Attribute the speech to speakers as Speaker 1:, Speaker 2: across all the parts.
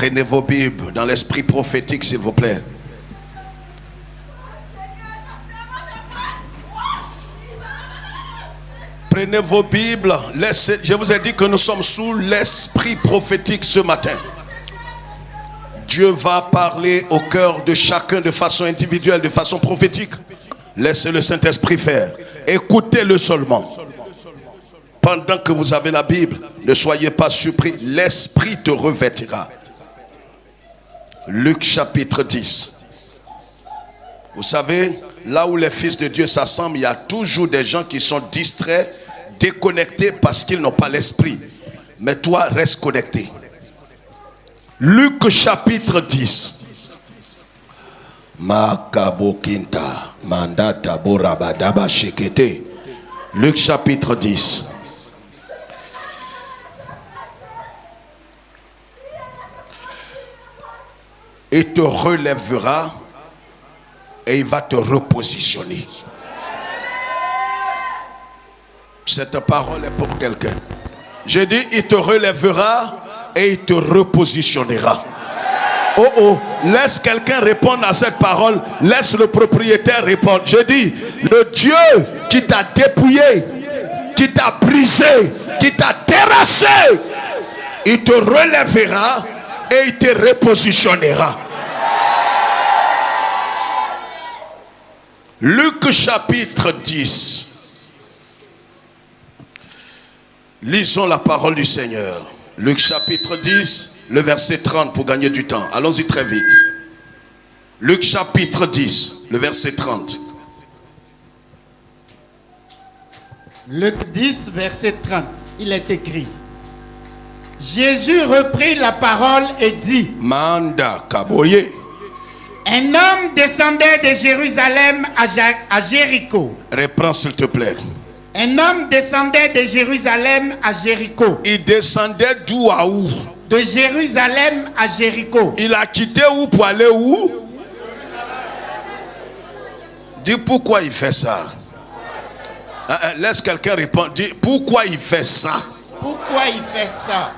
Speaker 1: Prenez vos Bibles dans l'esprit prophétique, s'il vous plaît. Prenez vos Bibles. Je vous ai dit que nous sommes sous l'esprit prophétique ce matin. Dieu va parler au cœur de chacun de façon individuelle, de façon prophétique. Laissez le Saint-Esprit faire. Écoutez-le seulement. Pendant que vous avez la Bible, ne soyez pas surpris. L'Esprit te revêtira. Luc chapitre 10. Vous savez, là où les fils de Dieu s'assemblent, il y a toujours des gens qui sont distraits, déconnectés parce qu'ils n'ont pas l'Esprit. Mais toi, reste connecté. Luc chapitre 10. Makabokinta mandata borabadaba shekete. Luc chapitre 10. Il te relèvera et il va te repositionner. Cette parole est pour quelqu'un. J'ai dit, il te relèvera et il te repositionnera. Oh oh, laisse quelqu'un répondre à cette parole. Laisse le propriétaire répondre. Je dis, le Dieu qui t'a dépouillé, qui t'a brisé, qui t'a terrassé, il te relèvera et il te repositionnera. Luc chapitre 10. Lisons la parole du Seigneur. Luc chapitre 10, le verset 30 pour gagner du temps. Allons-y très vite. Luc chapitre 10, le verset 30.
Speaker 2: Luc 10, verset 30. Il est écrit. Jésus reprit la parole et dit.
Speaker 1: Manda Kaboye.
Speaker 2: Un homme descendait de Jérusalem à Jéricho.
Speaker 1: Reprends s'il te plaît.
Speaker 2: Un homme descendait de Jérusalem à Jéricho.
Speaker 1: Il descendait d'où à où?
Speaker 2: De Jérusalem à Jéricho.
Speaker 1: Il a quitté où pour aller où? Dis pourquoi il fait ça. Laisse quelqu'un répondre. Dis pourquoi il fait ça.
Speaker 2: Pourquoi il fait ça?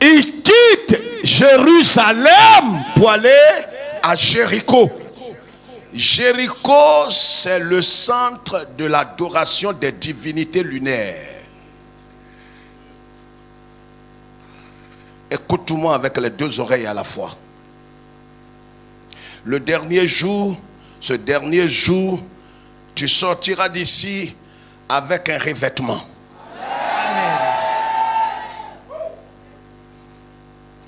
Speaker 1: Il quitte Jérusalem pour aller à Jéricho. Jéricho, c'est le centre de l'adoration des divinités lunaires. Écoute-moi avec les deux oreilles à la fois. Le dernier jour, ce dernier jour, tu sortiras d'ici avec un revêtement.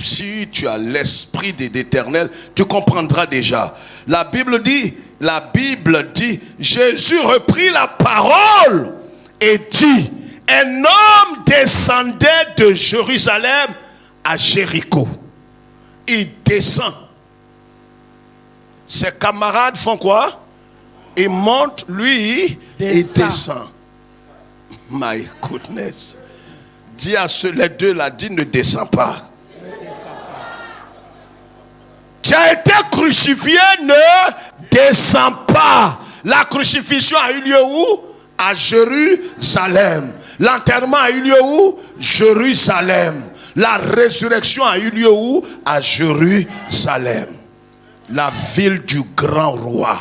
Speaker 1: Si tu as l'esprit de l'Éternel, tu comprendras déjà. La Bible dit, Jésus reprit la parole et dit, un homme descendait de Jérusalem à Jéricho. Il descend. Ses camarades font quoi? Il monte, lui, il descend. My goodness. Dis à les deux là, dis ne descends pas. Tu as été crucifié, ne descends pas. La crucifixion a eu lieu où? À Jérusalem. L'enterrement a eu lieu où? Jérusalem. La résurrection a eu lieu où? À Jérusalem. La ville du grand roi.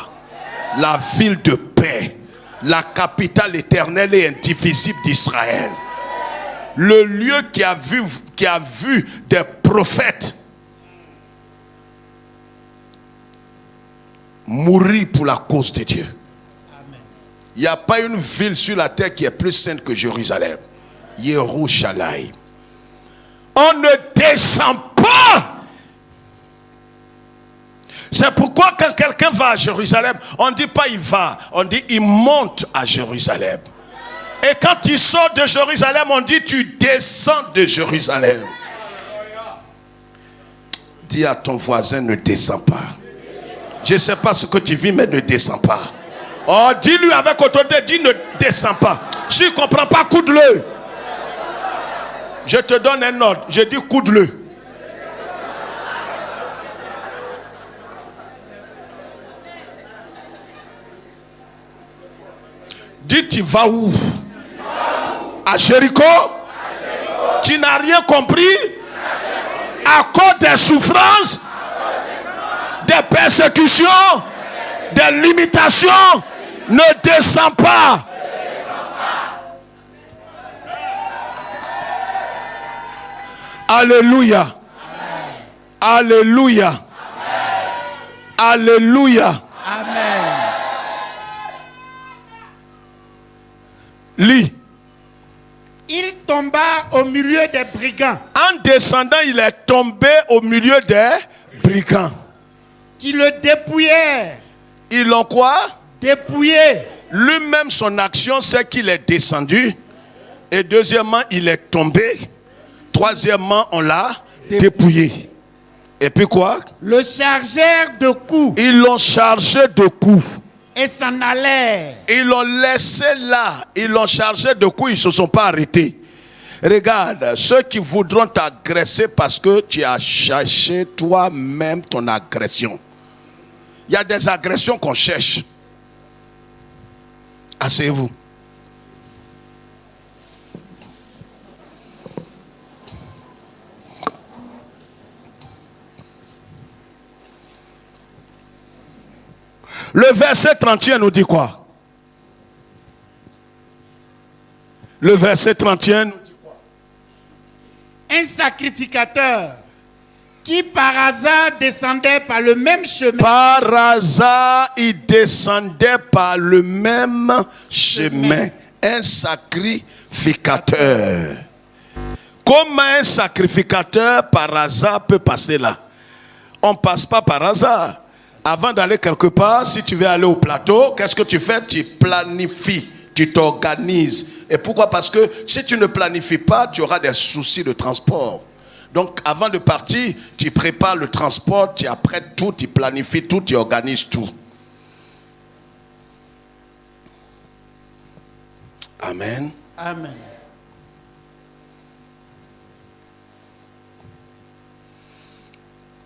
Speaker 1: La ville de paix. La capitale éternelle et indivisible d'Israël. Le lieu qui a vu des prophètes mourir pour la cause de Dieu. Il n'y a pas une ville sur la terre qui est plus sainte que Jérusalem. Jérusalem. On ne descend pas. C'est pourquoi quand quelqu'un va à Jérusalem, on ne dit pas il va, on dit il monte à Jérusalem. Et quand il sort de Jérusalem, on dit tu descends de Jérusalem. Dis à ton voisin ne descends pas. Je ne sais pas ce que tu vis, mais ne descends pas. Oh, dis-lui avec autorité, dis ne descends pas. Si tu ne comprends pas, coude-le. Je te donne un ordre. Je dis coude-le. Dis tu vas où? À Jéricho? Tu n'as rien compris? à cause des souffrances, des persécutions, des limitations, ne descend pas. Alléluia. Alléluia. Alléluia.
Speaker 2: Amen.
Speaker 1: Lis.
Speaker 2: Il tomba au milieu des brigands.
Speaker 1: En descendant, il est tombé au milieu des brigands.
Speaker 2: Qui le dépouillèrent.
Speaker 1: Ils l'ont quoi?
Speaker 2: Dépouillé.
Speaker 1: Lui-même, son action, c'est qu'il est descendu. Et deuxièmement, il est tombé. Troisièmement, on l'a dépouillé. Et puis quoi?
Speaker 2: Le chargèrent de coups.
Speaker 1: Ils l'ont chargé de coups.
Speaker 2: Et s'en allèrent.
Speaker 1: Ils l'ont laissé là. Ils l'ont chargé de coups. Ils ne se sont pas arrêtés. Regarde, ceux qui voudront t'agresser parce que tu as cherché toi-même ton agression. Il y a des agressions qu'on cherche. Asseyez-vous. Le verset 31 nous dit quoi? Le verset 31 nous dit quoi?
Speaker 2: Un sacrificateur qui par hasard descendait par le même chemin.
Speaker 1: Par hasard, il descendait par le même chemin. Un sacrificateur. Comment un sacrificateur par hasard peut passer là? On ne passe pas par hasard. Avant d'aller quelque part, si tu veux aller au plateau, qu'est-ce que tu fais? Tu planifies, tu t'organises. Et pourquoi? Parce que si tu ne planifies pas, tu auras des soucis de transport. Donc avant de partir, tu prépares le transport, tu apprêtes tout, tu planifies tout, tu organises tout. Amen.
Speaker 2: Amen.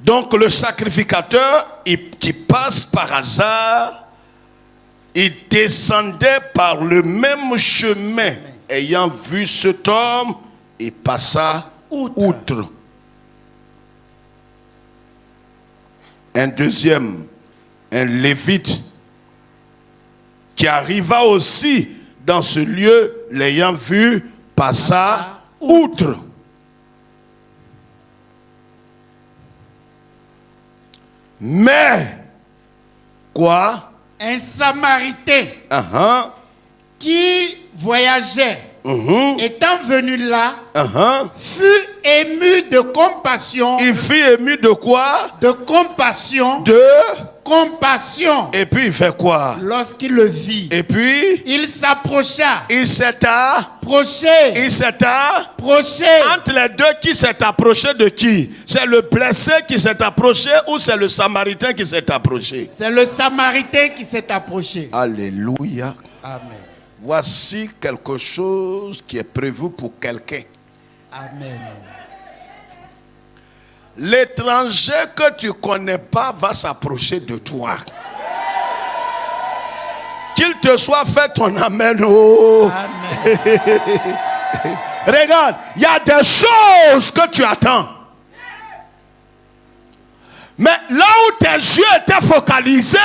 Speaker 1: Donc le sacrificateur, qui passe par hasard, il descendait par le même chemin. Ayant vu cet homme, il passa outre. Un deuxième, un lévite, qui arriva aussi dans ce lieu, l'ayant vu, passa outre. Mais, quoi?
Speaker 2: Un Samaritain qui voyageait, étant venu là, fut ému de compassion.
Speaker 1: Il fut ému de quoi?
Speaker 2: De compassion.
Speaker 1: De
Speaker 2: compassion.
Speaker 1: Et puis il fait quoi?
Speaker 2: Lorsqu'il le vit.
Speaker 1: Et puis
Speaker 2: il s'approcha.
Speaker 1: Il s'est approché.
Speaker 2: Il s'est
Speaker 1: approché. Entre les deux, qui s'est approché de qui? C'est le blessé qui s'est approché ou c'est le Samaritain qui s'est approché?
Speaker 2: C'est le Samaritain qui s'est approché.
Speaker 1: Alléluia.
Speaker 2: Amen.
Speaker 1: Voici quelque chose qui est prévu pour quelqu'un.
Speaker 2: Amen.
Speaker 1: L'étranger que tu ne connais pas va s'approcher de toi. Qu'il te soit fait ton amen. Oh.
Speaker 2: Amen.
Speaker 1: Regarde, il y a des choses que tu attends. Mais là où tes yeux étaient focalisés,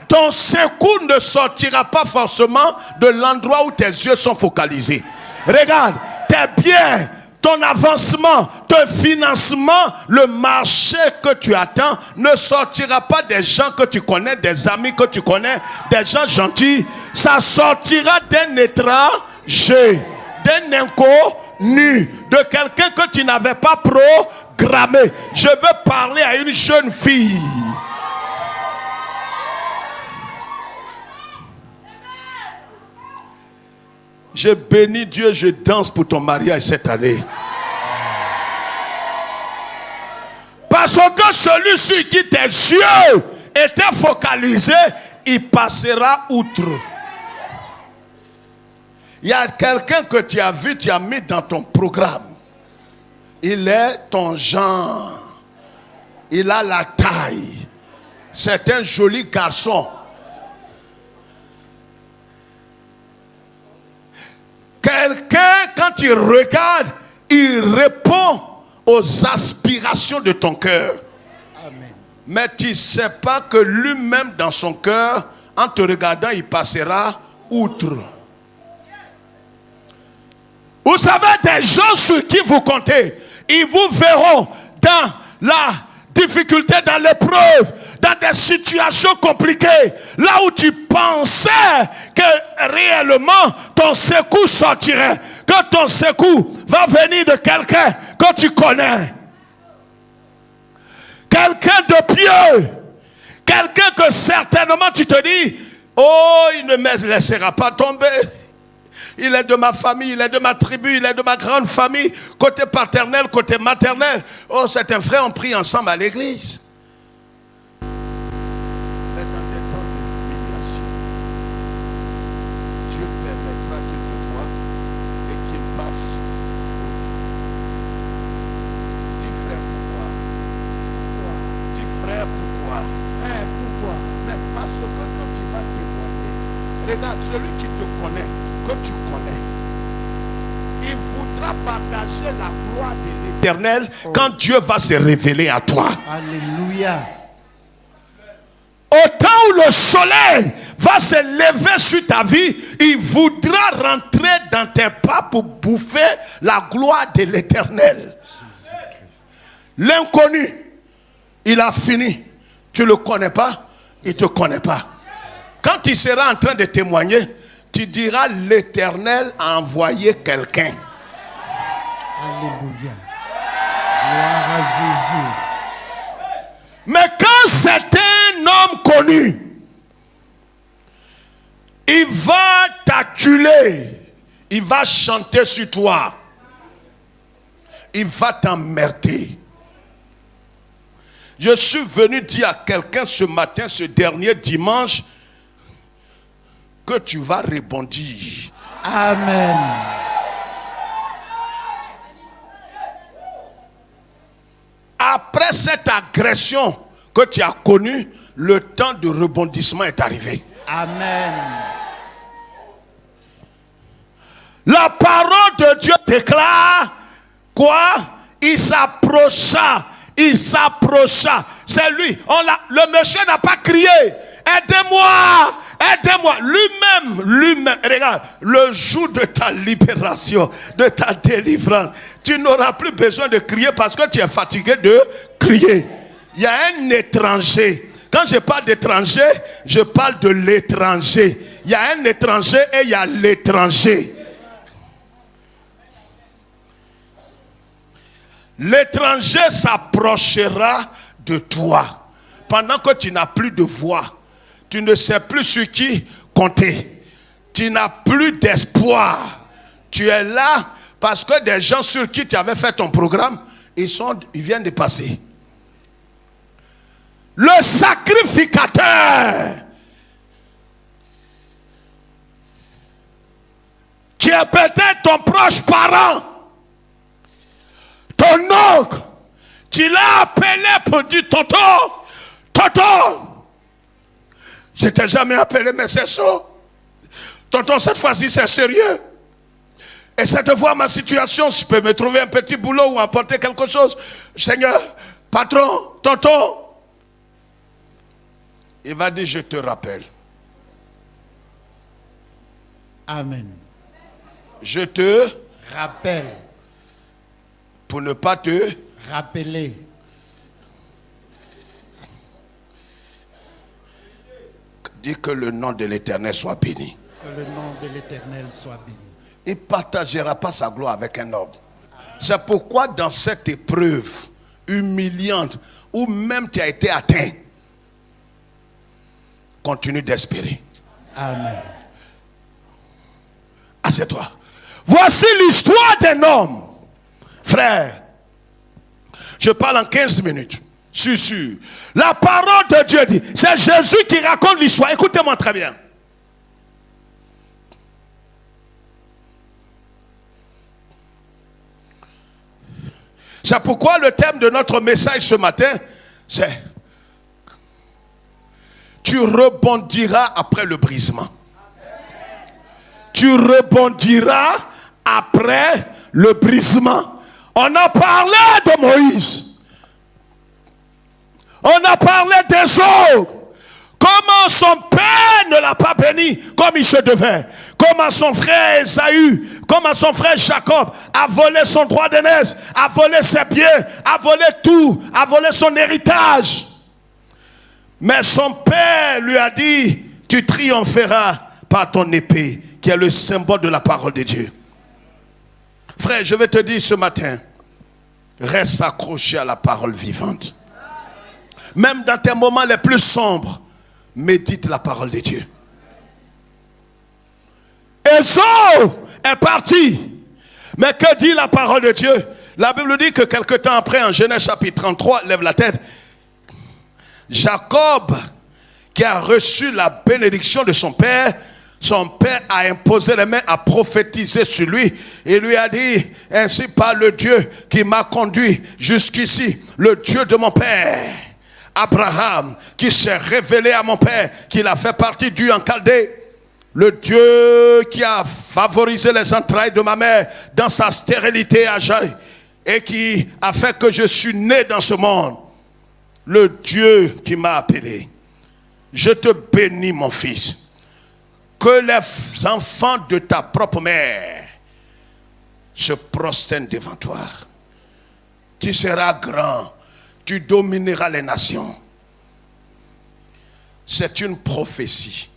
Speaker 1: ton secours ne sortira pas forcément de l'endroit où tes yeux sont focalisés. Regarde, tes biens, ton avancement, ton financement, le marché que tu attends ne sortira pas des gens que tu connais, des amis que tu connais, des gens gentils. Ça sortira d'un étranger, d'un inconnu, de quelqu'un que tu n'avais pas programmé. Je veux parler à une jeune fille. Je bénis Dieu, je danse pour ton mariage cette année. Parce que celui sur qui tes yeux étaient focalisés, il passera outre. Il y a quelqu'un que tu as vu, tu as mis dans ton programme. Il est ton genre. Il a la taille. C'est un joli garçon. Quelqu'un, quand il regarde, il répond aux aspirations de ton cœur.
Speaker 2: Amen.
Speaker 1: Mais tu ne sais pas que lui-même dans son cœur, en te regardant, il passera outre. Vous savez, des gens sur qui vous comptez, ils vous verront dans la difficulté, dans l'épreuve, dans des situations compliquées, là où tu pensais que réellement ton secours sortirait, que ton secours va venir de quelqu'un que tu connais. Quelqu'un de pieux, quelqu'un que certainement tu te dis, oh, il ne me laissera pas tomber. Il est de ma famille, il est de ma tribu, il est de ma grande famille, côté paternel, côté maternel. Oh, certains frères ont pris ensemble à l'église. Mais dans des temps d'humiliation, Dieu permettra qu'il te voie et qu'il passe. Dis frère, pourquoi? Dis frère, pourquoi?
Speaker 2: Frère, pourquoi?
Speaker 1: Mais parce que quand tu vas témoigner, regarde, celui qui te connaît, que tu connais, il voudra partager la gloire de l'Éternel quand Dieu va se révéler à toi.
Speaker 2: Alléluia.
Speaker 1: Au temps où le soleil va se lever sur ta vie, il voudra rentrer dans tes pas pour bouffer la gloire de l'Éternel. L'inconnu, il a fini. Tu ne le connais pas, il ne te connaît pas. Quand il sera en train de témoigner, tu diras l'Éternel a envoyé quelqu'un.
Speaker 2: Alléluia. Gloire à Jésus.
Speaker 1: Mais quand c'est un homme connu, il va t'acculer, il va chanter sur toi, il va t'emmerder. Je suis venu dire à quelqu'un ce matin, ce dernier dimanche, que tu vas rebondir.
Speaker 2: Amen.
Speaker 1: Après cette agression que tu as connue, le temps de rebondissement est arrivé.
Speaker 2: Amen.
Speaker 1: La parole de Dieu déclare quoi? Il s'approcha. Il s'approcha. C'est lui. Le monsieur n'a pas crié. Aidez-moi. Aidez-moi. Lui-même. Regarde, le jour de ta libération, de ta délivrance, tu n'auras plus besoin de crier parce que tu es fatigué de crier. Il y a un étranger. Quand je parle d'étranger, je parle de l'étranger. Il y a un étranger et il y a l'étranger. L'étranger s'approchera de toi. Pendant que tu n'as plus de voix, tu ne sais plus sur qui compter. Tu n'as plus d'espoir. Tu es là parce que des gens sur qui tu avais fait ton programme, ils viennent de passer. Le sacrificateur qui est peut-être ton proche parent, ton oncle, tu l'as appelé pour dire tonton, tonton. Je ne t'ai jamais appelé, mais c'est chaud. Tonton, cette fois-ci, c'est sérieux. Essaie de voir ma situation. Si je peux me trouver un petit boulot ou apporter quelque chose. Seigneur, patron, tonton. Il va dire, je te rappelle.
Speaker 2: Amen.
Speaker 1: Je te
Speaker 2: rappelle.
Speaker 1: Pour ne pas te
Speaker 2: rappeler.
Speaker 1: Dis que le nom de l'Éternel soit béni.
Speaker 2: Que le nom de l'Éternel soit béni.
Speaker 1: Il ne partagera pas sa gloire avec un homme. C'est pourquoi dans cette épreuve humiliante, où même tu as été atteint, continue d'espérer.
Speaker 2: Amen.
Speaker 1: Assieds-toi. Voici l'histoire d'un homme. Frère, je parle en 15 minutes. Sûr. La parole de Dieu dit, c'est Jésus qui raconte l'histoire. Écoutez-moi très bien. C'est pourquoi le thème de notre message ce matin, c'est tu rebondiras après le brisement. Tu rebondiras après le brisement. On a parlé de Moïse. On a parlé des autres. Comment son père ne l'a pas béni comme il se devait. Comment son frère Ésaü, comment son frère Jacob a volé son droit d'aînesse, a volé ses biens, a volé tout, a volé son héritage. Mais son père lui a dit, tu triompheras par ton épée, qui est le symbole de la parole de Dieu. Frère, je vais te dire ce matin, reste accroché à la parole vivante. Même dans tes moments les plus sombres, médite la parole de Dieu. Ésaü est parti. Mais que dit la parole de Dieu? La Bible dit que quelque temps après, en Genèse chapitre 33, lève la tête. Jacob, qui a reçu la bénédiction de son père a imposé les mains, a prophétisé sur lui et lui a dit, ainsi par le Dieu qui m'a conduit jusqu'ici, le Dieu de mon père Abraham, qui s'est révélé à mon père, qu'il a fait partie du en Chaldée, le Dieu qui a favorisé les entrailles de ma mère dans sa stérilité à Jaï et qui a fait que je suis né dans ce monde, le Dieu qui m'a appelé. Je te bénis, mon fils, que les enfants de ta propre mère se prosternent devant toi. Tu seras grand, tu domineras les nations. C'est une prophétie.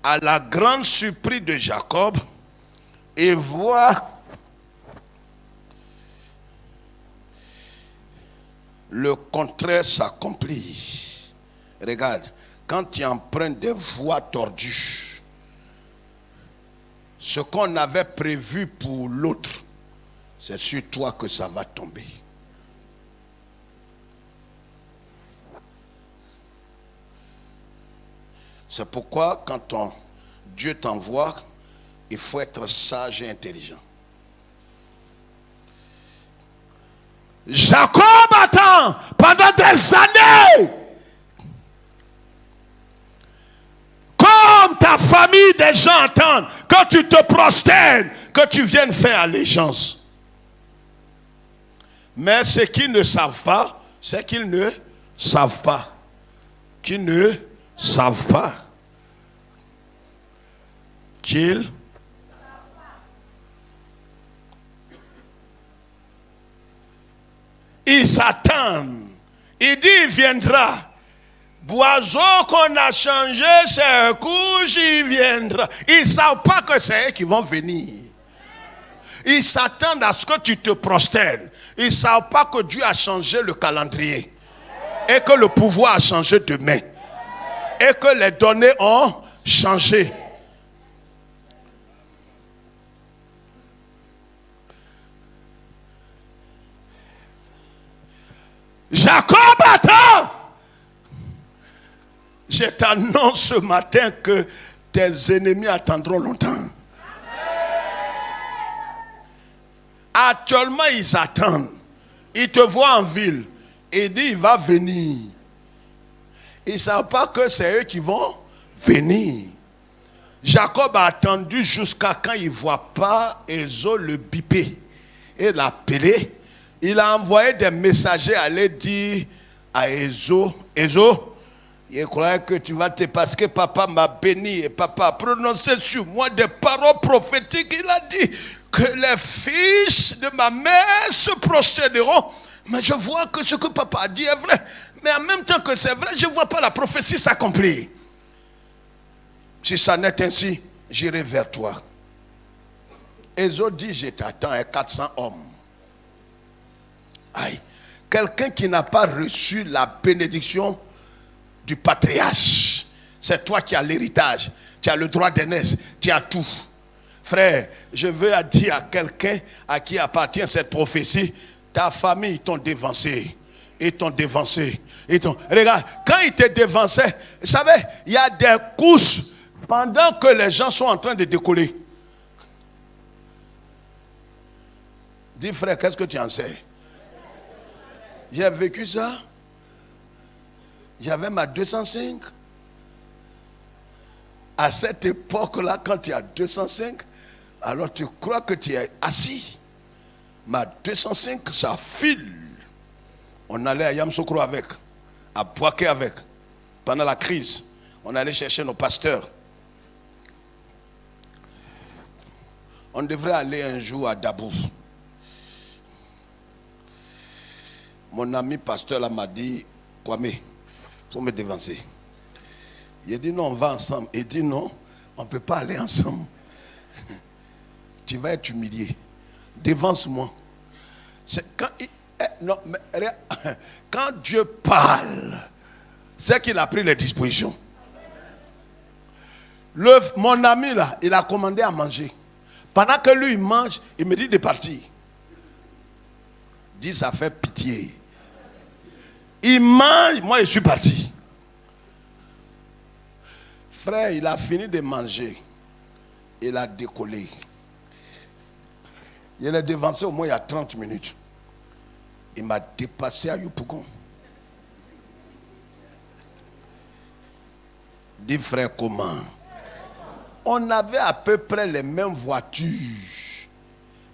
Speaker 1: À la grande surprise de Jacob, il voit le contraire s'accomplir. Regarde, quand tu empruntes des voies tordues, ce qu'on avait prévu pour l'autre, c'est sur toi que ça va tomber. C'est pourquoi quand Dieu t'envoie, il faut être sage et intelligent. Jacob attend pendant des années. Comme ta famille, des gens attendent que tu te prosternes, que tu viennes faire allégeance. Mais ce qu'ils ne savent pas, c'est qu'ils ne savent pas. Qu'ils ne savent pas. Qu'ils ils s'attendent. Il dit il viendra. Boiseau qu'on a changé ses couches, il viendra. Ils ne savent pas que c'est eux qui vont venir. Ils s'attendent à ce que tu te prosternes. Ils ne savent pas que Dieu a changé le calendrier. Et que le pouvoir a changé demain. Et que les données ont changé. Jacob attend. Je t'annonce ce matin que tes ennemis attendront longtemps. Actuellement, ils attendent. Ils te voient en ville. Et disent, il va venir. Ils ne savent pas que c'est eux qui vont venir. Jacob a attendu jusqu'à quand il ne voit pas Ésaü le biper et l'appeler. Il a envoyé des messagers aller dire à Ésaü, Ésaü, je croyais que tu vas te... Parce que papa m'a béni et papa a prononcé sur moi des paroles prophétiques. Il a dit que les fils de ma mère se prosterneront. Mais je vois que ce que papa a dit est vrai. Mais en même temps que c'est vrai, je ne vois pas la prophétie s'accomplir. Si ça n'est ainsi, j'irai vers toi. Ésaü dit, je t'attends à 400 hommes. Aïe. Quelqu'un qui n'a pas reçu la bénédiction du patriarche. C'est toi qui as l'héritage. Tu as le droit d'aînesse. Tu as tout. Frère, je veux dire à quelqu'un à qui appartient cette prophétie, ta famille t'ont dévancé. Ils t'ont dévancé. Regarde, quand ils te dévançaient, vous savez, il y a des couches pendant que les gens sont en train de décoller. Dis frère, qu'est-ce que tu en sais? J'ai vécu ça. J'avais ma 205. À cette époque-là, quand tu as 205, alors tu crois que tu es assis. Ma 205, ça file. On allait à Yamsoukro avec, à Boaké avec. Pendant la crise, on allait chercher nos pasteurs. On devrait aller un jour à Dabou. Mon ami pasteur là m'a dit, Kwame, il faut me dévancer. Il a dit non, on va ensemble. Il dit non, on ne peut pas aller ensemble. Tu vas être humilié. Dévance-moi. Quand Dieu parle, c'est qu'il a pris les dispositions. Mon ami là, il a commandé à manger. Pendant que lui il mange, il me dit de partir. Il dit ça fait pitié. Il mange, moi je suis parti. Frère, il a fini de manger. Il a décollé. Il est devancé au moins il y a 30 minutes. Il m'a dépassé à Yopougon. Dis frère, comment? On avait à peu près les mêmes voitures.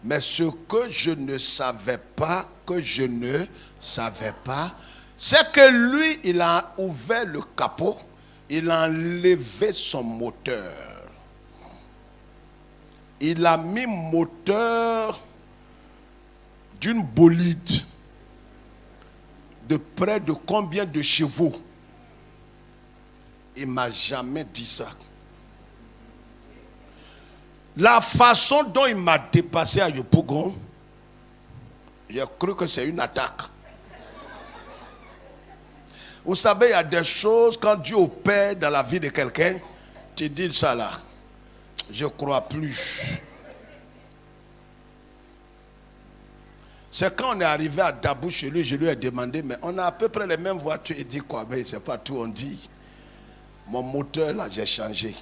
Speaker 1: Mais ce que je ne savais pas, c'est que lui, il a ouvert le capot, il a enlevé son moteur. Il a mis moteur d'une bolide de près de combien de chevaux? Il ne m'a jamais dit ça. La façon dont il m'a dépassé à Yopougon, j'ai cru que c'est une attaque. Vous savez, il y a des choses, quand Dieu opère dans la vie de quelqu'un, tu dis ça là, je ne crois plus. C'est quand on est arrivé à Dabou chez lui, je lui ai demandé, mais on a à peu près les mêmes voitures. Il dit quoi? Mais c'est pas tout, on dit. Mon moteur là, j'ai changé.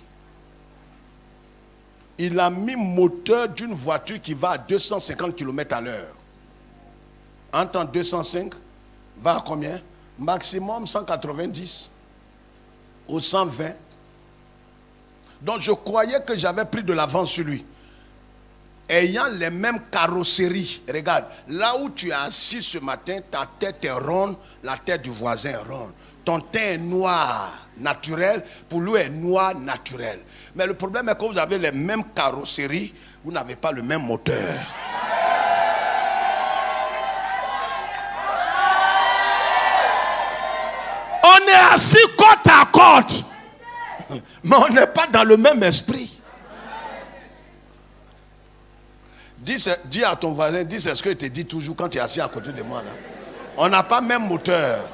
Speaker 1: Il a mis moteur d'une voiture qui va à 250 km à l'heure. Entend 205, va à combien? Maximum 190 ou 120. Donc je croyais que j'avais pris de l'avance sur lui. Ayant les mêmes carrosseries. Regarde, là où tu es assis ce matin, ta tête est ronde, la tête du voisin est ronde. Ton teint est noir naturel, pour lui est noir naturel. Mais le problème est que vous avez les mêmes carrosseries, vous n'avez pas le même moteur. On est assis côte à côte, mais on n'est pas dans le même esprit. Dis à ton voisin, dis c'est ce que je te dis toujours quand tu es assis à côté de moi là. On n'a pas le même moteur.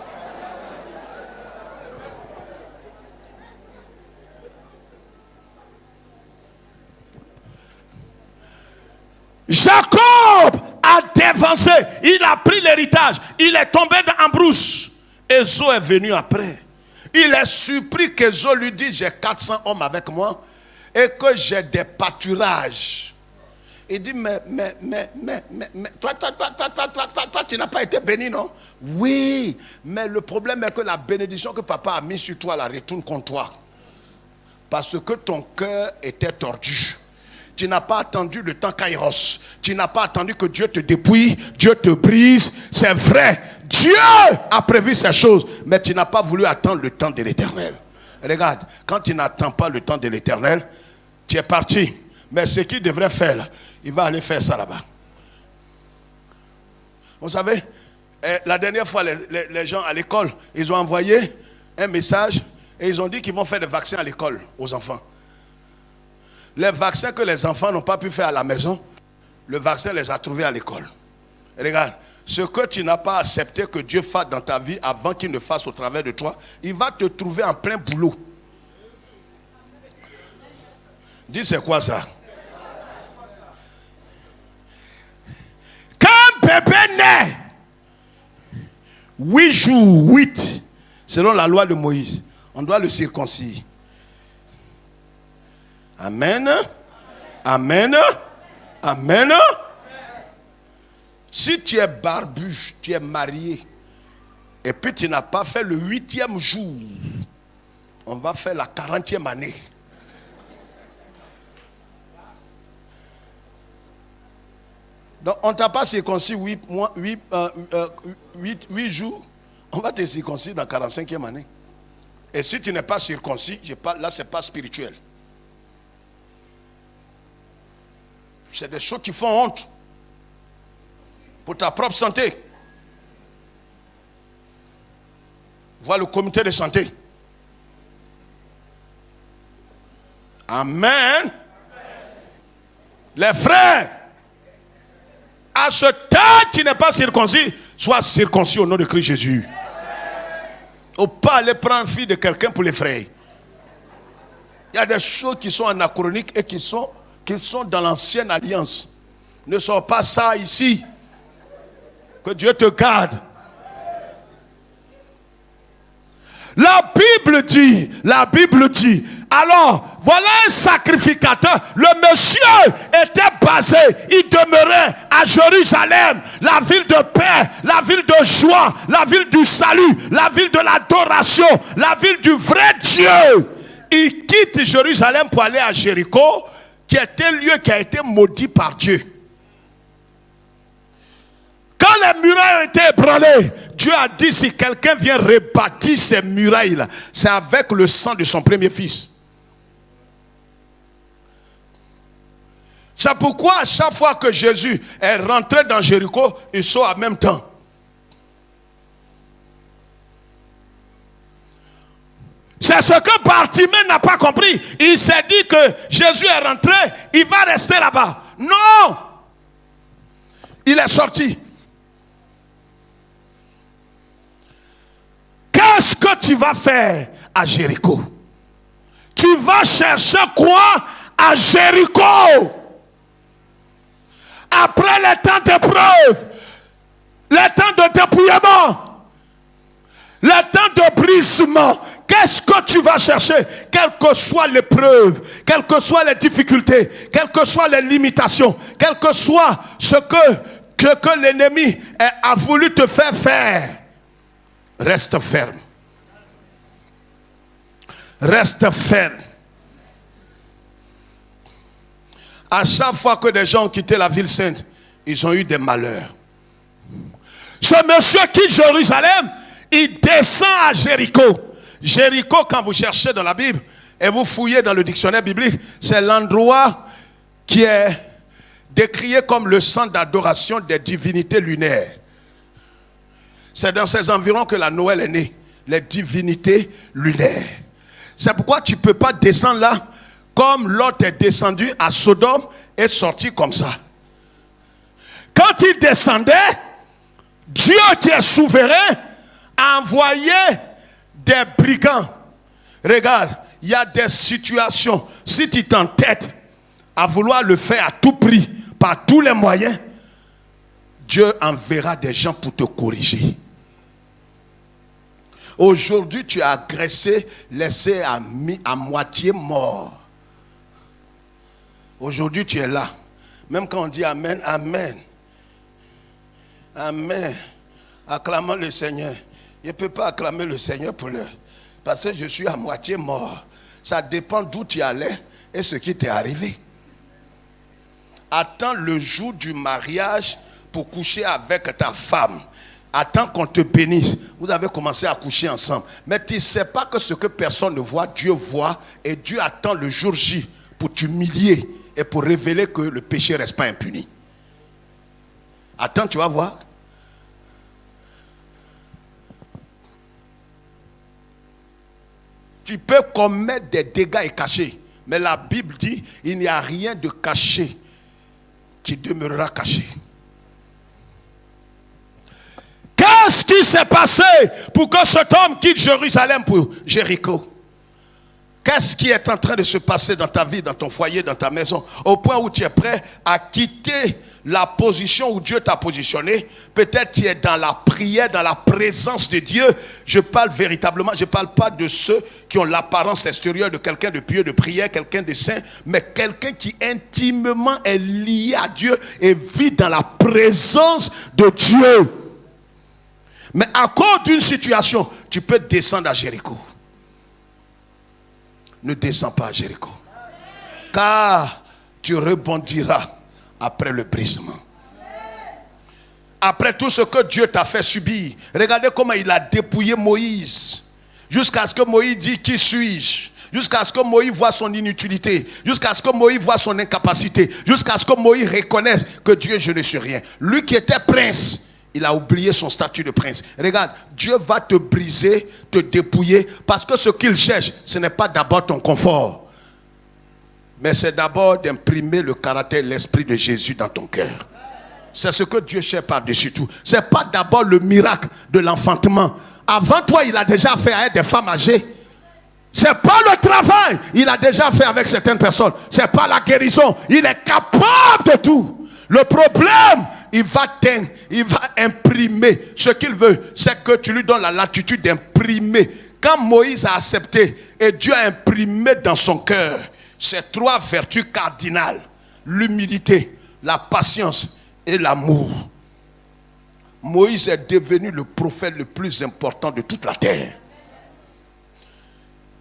Speaker 1: Jacob a dévancé, il a pris l'héritage, il est tombé en brousse. Ésaü est venu après. Il est surpris qu'Ésaü lui dise j'ai 400 hommes avec moi et que j'ai des pâturages. Il dit mais toi tu n'as pas été béni, non? Oui, mais le problème est que la bénédiction que papa a mise sur toi la retourne contre toi. Parce que ton cœur était tordu. Tu n'as pas attendu le temps Kairos. Tu n'as pas attendu que Dieu te dépouille, Dieu te brise. C'est vrai. Dieu a prévu ces choses. Mais tu n'as pas voulu attendre le temps de l'Éternel. Regarde, quand tu n'attends pas le temps de l'Éternel, tu es parti. Mais ce qu'il devrait faire là, il va aller faire ça là-bas. Vous savez, la dernière fois, les gens à l'école, ils ont envoyé un message et ils ont dit qu'ils vont faire des vaccins à l'école aux enfants. Les vaccins que les enfants n'ont pas pu faire à la maison, le vaccin les a trouvés à l'école. Regarde, ce que tu n'as pas accepté que Dieu fasse dans ta vie avant qu'il ne fasse au travers de toi, il va te trouver en plein boulot. Dis c'est quoi ça? Quand un bébé naît, 8 jours, 8, selon la loi de Moïse, on doit le circoncire. Amen. Amen. Amen. Si tu es barbu, tu es marié, et puis tu n'as pas fait le 8e jour, on va faire la 40e année. Donc, on ne t'a pas circoncis 8 jours. On va te circoncis dans la 45e année. Et si tu n'es pas circoncis, là, ce n'est pas spirituel. C'est des choses qui font honte pour ta propre santé. Vois le comité de santé. Amen. Les frères, à ce temps, tu n'es pas circoncis, sois circoncis au nom de Christ Jésus. Ou pas aller prendre fille de quelqu'un pour les frères. Il y a des choses qui sont anachroniques et qui sont dans l'ancienne alliance. Ne sors pas ça ici. Que Dieu te garde. La Bible dit, alors, voilà un sacrificateur. Le monsieur était basé, il demeurait à Jérusalem, la ville de paix, la ville de joie, la ville du salut, la ville de l'adoration, la ville du vrai Dieu. Il quitte Jérusalem pour aller à Jéricho, qui était un lieu qui a été maudit par Dieu. Quand les murailles ont été ébranlées, Dieu a dit, si quelqu'un vient rebâtir ces murailles-là, c'est avec le sang de son premier fils. C'est pourquoi à chaque fois que Jésus est rentré dans Jéricho, il sort en même temps. C'est ce que Bartimée n'a pas compris. Il s'est dit que Jésus est rentré, il va rester là-bas. Non! Il est sorti. Qu'est-ce que tu vas faire à Jéricho? Tu vas chercher quoi à Jéricho? Après les temps d'épreuve, les temps de dépouillement, les temps de brisement, qu'est-ce que tu vas chercher? Quelle que soit l'épreuve, quelles que soient les difficultés, quelles que soient les limitations, quel que soit ce que l'ennemi a voulu te faire faire, reste ferme. Reste ferme. À chaque fois que des gens ont quitté la ville sainte, ils ont eu des malheurs. Ce monsieur quitte Jérusalem, il descend à Jéricho. Jéricho, quand vous cherchez dans la Bible et vous fouillez dans le dictionnaire biblique, c'est l'endroit qui est décrié comme le centre d'adoration des divinités lunaires. C'est dans ces environs que la Noël est née, les divinités lunaires. C'est pourquoi tu ne peux pas descendre là comme Lot est descendu à Sodome et sorti comme ça. Quand il descendait, Dieu qui est souverain a envoyé des brigands. Regarde, il y a des situations, si tu t'entêtes à vouloir le faire à tout prix, par tous les moyens, Dieu enverra des gens pour te corriger. Aujourd'hui, tu as agressé, laissé à moitié mort. Aujourd'hui, tu es là. Même quand on dit Amen, Amen. Amen. Acclamons le Seigneur. Je ne peux pas acclamer le Seigneur pour l'heure. Parce que je suis à moitié mort. Ça dépend d'où tu allais et ce qui t'est arrivé. Attends le jour du mariage pour coucher avec ta femme. Attends qu'on te bénisse. Vous avez commencé à coucher ensemble. Mais tu ne sais pas que ce que personne ne voit, Dieu voit. Et Dieu attend le jour J pour t'humilier et pour révéler que le péché ne reste pas impuni. Attends, tu vas voir. Tu peux commettre des dégâts et cacher. Mais la Bible dit, il n'y a rien de caché qui demeurera caché. Qu'est-ce qui s'est passé pour que cet homme quitte Jérusalem pour Jéricho? Qu'est-ce qui est en train de se passer dans ta vie, dans ton foyer, dans ta maison, au point où tu es prêt à quitter la position où Dieu t'a positionné? Peut-être tu es dans la prière, dans la présence de Dieu. Je parle véritablement, je ne parle pas de ceux qui ont l'apparence extérieure de quelqu'un de pieux, de prière, quelqu'un de saint, mais quelqu'un qui intimement est lié à Dieu et vit dans la présence de Dieu. Mais à cause d'une situation, tu peux descendre à Jéricho. Ne descends pas à Jéricho. Car tu rebondiras après le brisement. Après tout ce que Dieu t'a fait subir, regardez comment il a dépouillé Moïse. Jusqu'à ce que Moïse dise qui suis-je? Jusqu'à ce que Moïse voit son inutilité. Jusqu'à ce que Moïse voit son incapacité. Jusqu'à ce que Moïse reconnaisse que Dieu, je ne suis rien. Lui qui était prince, il a oublié son statut de prince. Regarde, Dieu va te briser, te dépouiller, parce que ce qu'il cherche, ce n'est pas d'abord ton confort, mais c'est d'abord d'imprimer le caractère, l'esprit de Jésus dans ton cœur. C'est ce que Dieu cherche par-dessus tout. Ce n'est pas d'abord le miracle de l'enfantement. Avant toi, il a déjà fait avec des femmes âgées. Ce n'est pas le travail, il a déjà fait avec certaines personnes. Ce n'est pas la guérison, il est capable de tout. Le problème, il va imprimer ce qu'il veut. C'est que tu lui donnes la latitude d'imprimer. Quand Moïse a accepté et Dieu a imprimé dans son cœur ces 3 vertus cardinales: l'humilité, la patience et l'amour, Moïse est devenu le prophète le plus important de toute la terre.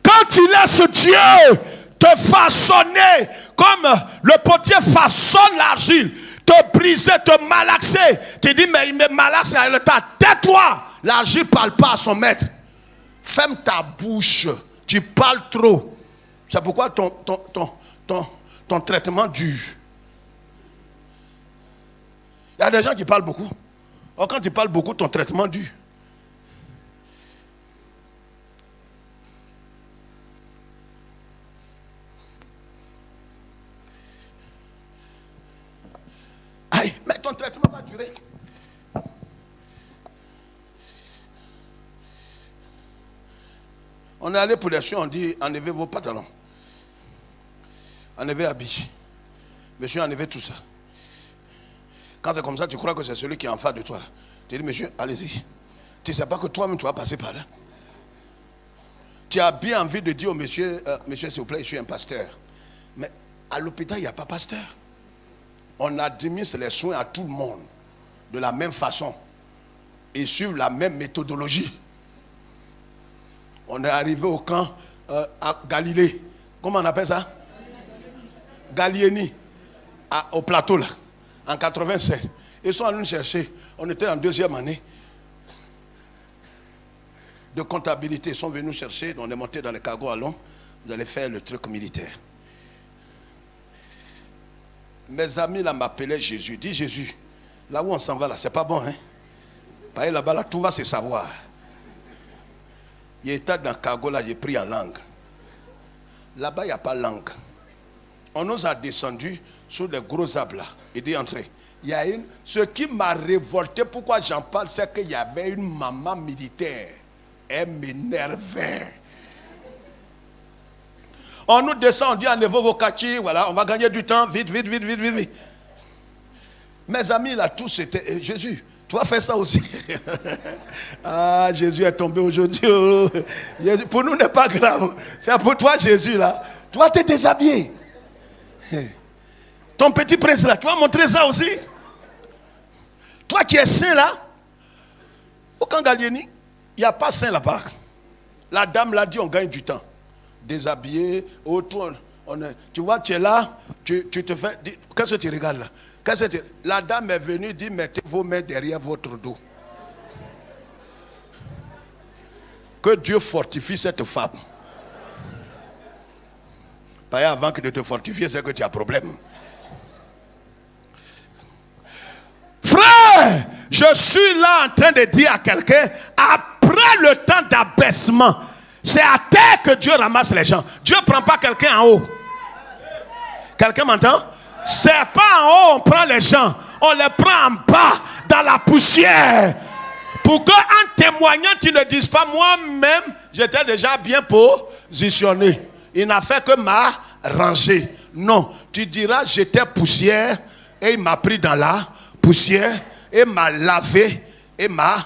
Speaker 1: Quand il laisse Dieu te façonner comme le potier façonne l'argile, te briser, te malaxer, tu dis mais il me malaxe avec le temps. Tais-toi, l'argile ne parle pas à son maître. Ferme ta bouche, tu parles trop. C'est pourquoi ton traitement dure. Il y a des gens qui parlent beaucoup. Or, quand tu parles beaucoup, ton traitement dure. Aïe, mais ton traitement va durer. On est allé pour les chiens, on dit enlevez vos pantalons. Enlevez habits. Monsieur, enlevez tout ça. Quand c'est comme ça, tu crois que c'est celui qui est en face de toi. Là. Tu dis, monsieur, allez-y. Tu ne sais pas que toi-même, tu vas passer par là. Tu as bien envie de dire au monsieur, monsieur, s'il vous plaît, je suis un pasteur. Mais à l'hôpital, il n'y a pas pasteur. On administre les soins à tout le monde de la même façon et sur la même méthodologie. On est arrivé au camp à Galilée. Comment on appelle ça? Galilénie. Au plateau là. En 87. Ils sont allés nous chercher. On était en 2e année de comptabilité. Ils sont venus nous chercher. On est monté dans les cargos à Londres. Vous allez faire le truc militaire. Mes amis là m'appelaient Jésus. Dis Jésus, là où on s'en va là, c'est pas bon, hein? Parce que là-bas, là, tout va se savoir. Il était dans le cargo là, j'ai pris en langue. Là-bas, il n'y a pas langue. On nous a descendu sur les gros arbres là et dit entrer. Il y a ce qui m'a révolté, pourquoi j'en parle, c'est qu'il y avait une maman militaire. Elle m'énervait. On nous descend, on dit enlevez vos kaki, voilà, on va gagner du temps, vite, vite, vite, vite, vite, vite. Mes amis là, tous c'était Jésus, tu vas faire ça aussi. Ah, Jésus est tombé aujourd'hui. Oh. Jésus, pour nous, n'est pas grave. C'est pour toi, Jésus là. Tu vas te déshabiller. Ton petit prince là, tu vas montrer ça aussi. Toi qui es saint là, au camp Galilénie, il n'y a pas saint là-bas. La dame l'a dit, on gagne du temps. Déshabillé, autour, tu vois, tu es là, tu te fais. Qu'est-ce que tu regardes là? La dame est venue dire mettez vos mains derrière votre dos. Que Dieu fortifie cette femme. Pas avant que de te fortifier, c'est que tu as problème. Frère, je suis là en train de dire à quelqu'un, après le temps d'abaissement, c'est à terre que Dieu ramasse les gens. Dieu ne prend pas quelqu'un en haut. Quelqu'un m'entend? C'est pas en haut on prend les gens. On les prend en bas, dans la poussière. Pour qu'en témoignant, tu ne dises pas moi-même, j'étais déjà bien positionné. Il n'a fait que m'arranger. Non, tu diras j'étais poussière et il m'a pris dans la poussière et m'a lavé et m'a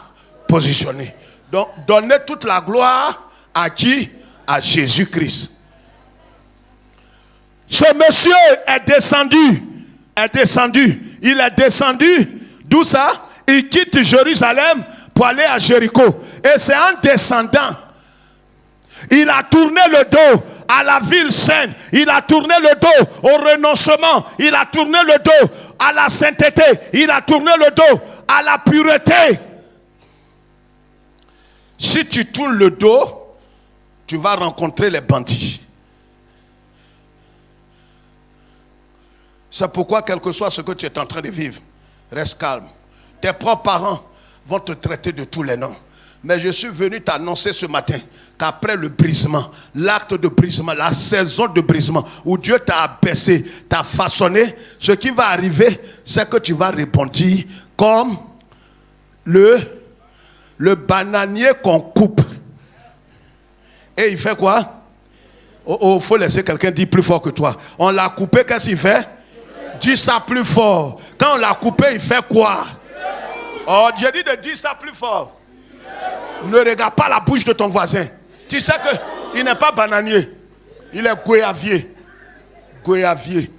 Speaker 1: positionné. Donc, donnez toute la gloire à qui? À Jésus-Christ. Ce monsieur est descendu. Il est descendu. D'où ça? Il quitte Jérusalem pour aller à Jéricho. Et c'est en descendant. Il a tourné le dos à la ville sainte. Il a tourné le dos au renoncement. Il a tourné le dos à la sainteté. Il a tourné le dos à la pureté. Si tu tournes le dos, tu vas rencontrer les bandits. C'est pourquoi, quel que soit ce que tu es en train de vivre, reste calme. Tes propres parents vont te traiter de tous les noms. Mais je suis venu t'annoncer ce matin qu'après le brisement, l'acte de brisement, la saison de brisement, où Dieu t'a abaissé, t'a façonné, ce qui va arriver, c'est que tu vas rebondir comme le bananier qu'on coupe. Et il fait quoi? Oh, faut laisser quelqu'un dire plus fort que toi. On l'a coupé, qu'est-ce qu'il fait? Dis ça plus fort. Quand on l'a coupé, il fait quoi? Oh, j'ai dit de dire ça plus fort. Ne regarde pas la bouche de ton voisin. Tu sais qu'il n'est pas bananier. Il est goyavier. Goyavier.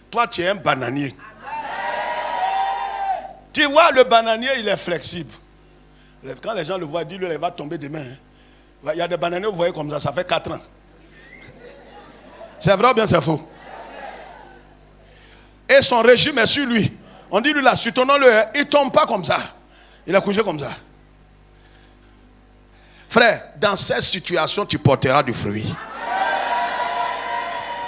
Speaker 1: Toi, tu es un bananier. Tu vois, le bananier, il est flexible. Quand les gens le voient, dis-lui, il va tomber demain. Il y a des bananiers, vous voyez comme ça fait 4 ans. C'est vrai ou bien c'est faux? Et son régime est sur lui. On dit, lui là, soutenons-le, il ne tombe pas comme ça. Il est couché comme ça. Frère, dans cette situation, tu porteras du fruit.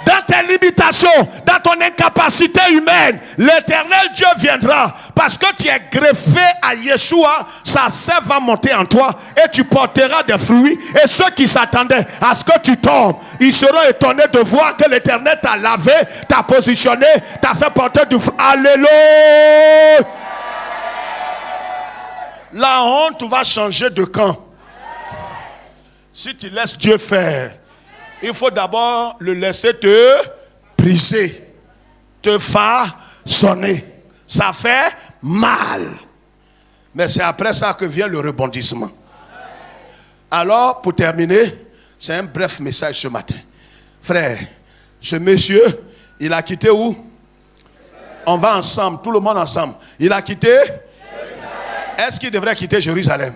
Speaker 1: Dans tes limitations, dans ton incapacité humaine, l'Éternel Dieu viendra. Parce que tu es greffé à Yeshua, sa sève va monter en toi et tu porteras des fruits. Et ceux qui s'attendaient à ce que tu tombes, ils seront étonnés de voir que l'Éternel t'a lavé, t'a positionné, t'a fait porter du fruit. Alléluia! La honte va changer de camp. Si tu laisses Dieu faire, il faut d'abord le laisser te briser, te façonner. Ça fait mal. Mais c'est après ça que vient le rebondissement. Alors, pour terminer, c'est un bref message ce matin. Frère, ce monsieur, il a quitté où? On va ensemble, tout le monde ensemble. Il a quitté? Est-ce qu'il devrait quitter Jérusalem?